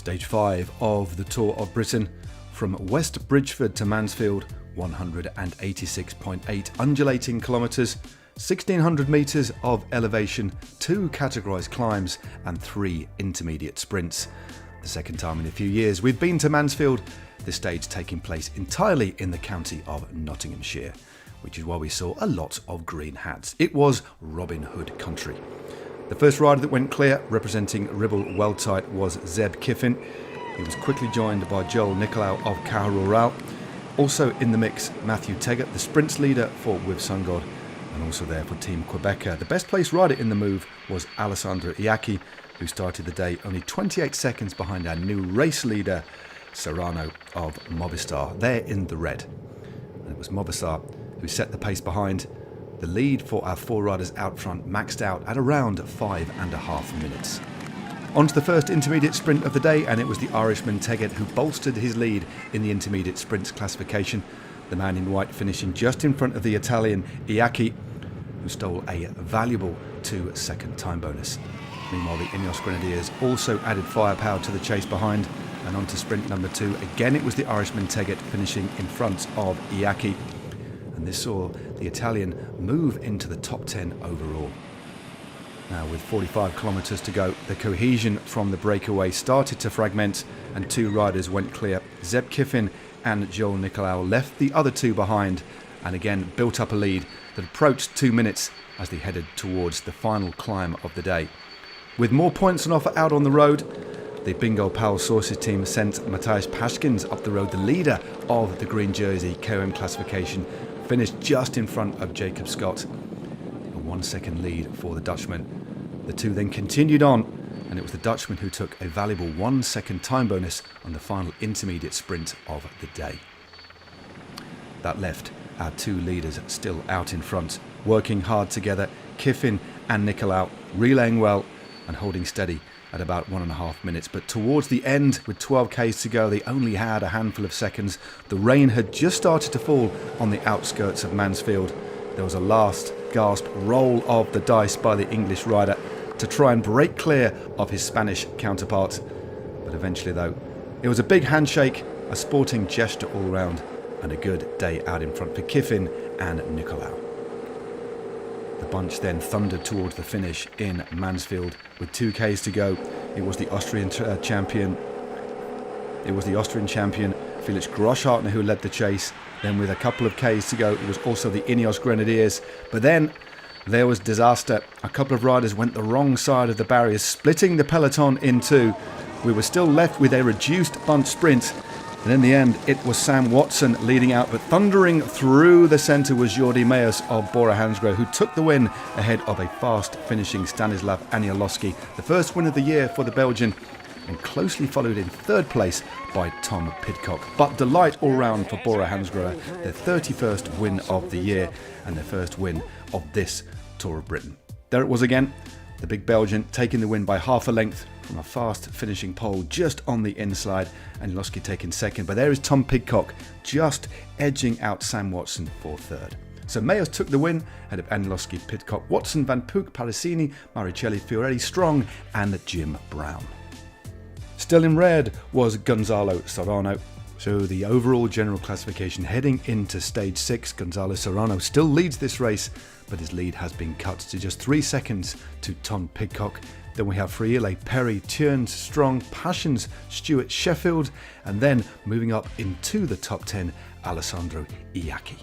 Stage 5 of the Tour of Britain, from West Bridgeford to Mansfield, 186.8 undulating kilometres, 1600 metres of elevation, 2 categorised climbs and 3 intermediate sprints. The second time in a few years we've been to Mansfield, this stage taking place entirely in the county of Nottinghamshire, which is why we saw a lot of green hats. It was Robin Hood country. The first rider that went clear, representing Ribble Weldtite, was šťage5. He was quickly joined by Joel Nicolau of Caja Rural. Also in the mix, Matthew Teggart, the sprints leader for With Sungod, and also there for Team Quebecer. The best placed rider in the move was Alessandro Iacchi, who started the day only 28 seconds behind our new race leader, Serrano of Movistar. There in the red. And it was Movistar who set the pace behind. The lead for our 4 riders out front maxed out at around 5.5 minutes. On to the first intermediate sprint of the day, and it was the Irishman Teggart who bolstered his lead in the intermediate sprints classification. The man in white finishing just in front of the Italian Iacchi, who stole a valuable 2-second time bonus. Meanwhile, the Ineos Grenadiers also added firepower to the chase behind, and on to sprint number 2. Again, it was the Irishman Teggart finishing in front of Iacchi, and this saw the Italian move into the top 10 overall. Now, with 45 kilometres to go, the cohesion from the breakaway started to fragment, and 2 riders went clear. šťage5 and Joel Nicolau left the other 2 behind, and again built up a lead that approached 2 minutes as they headed towards the final climb of the day. With more points on offer out on the road, the Bingo Powell Sources team sent Mateusz Paschkins up the road. The leader of the green jersey KOM classification finished just in front of Jacob Scott. A 1-second lead for the Dutchman. The 2 then continued on, and it was the Dutchman who took a valuable 1-second time bonus on the final intermediate sprint of the day. That left our 2 leaders still out in front, working hard together, Kiffin and Nicolau, relaying well and holding steady at about 1.5 minutes. But towards the end, with 12 Ks to go, they only had a handful of seconds. The rain had just started to fall on the outskirts of Mansfield. There was a last gasp roll of the dice by the English rider to try and break clear of his Spanish counterpart. But eventually, though, it was a big handshake, a sporting gesture all round, and a good day out in front for Kiffin and Nicolau. The bunch then thundered towards the finish in Mansfield with 2 Ks to go. It was the Austrian champion. Felix Grosshartner who led the chase. Then with a couple of Ks to go, it was also the Ineos Grenadiers. But then there was disaster. A couple of riders went the wrong side of the barriers, splitting the peloton in 2. We were still left with a reduced bunch sprint. And in the end, it was Sam Watson leading out, but thundering through the centre was Jordi Meus of Bora Hansgrohe, who took the win ahead of a fast-finishing Stanislav Anielowski, the first win of the year for the Belgian, and closely followed in 3rd place by Tom Pidcock. But delight all round for Bora Hansgrohe, their 31st win of the year and their first win of this Tour of Britain. There it was again, the big Belgian taking the win by half a length from a fast finishing pole just on the inside, and Anielowski taking 2nd. But there is Tom Pidcock just edging out Sam Watson for 3rd. So Meus took the win ahead of Anielowski, Pidcock, Watson, Van Pook, Parisini, Maricelli, Fiorelli, Strong and Jim Brown. Still in red was Gonzalo Serrano. So the overall general classification heading into stage 6, Gonzalo Serrano still leads this race, but his lead has been cut to just 3 seconds to Tom Pidcock. Then we have Freile, Perry, Tierns, Strong, Passions, Stewart, Sheffield, and then moving up into the top 10, Alessandro Iacchi.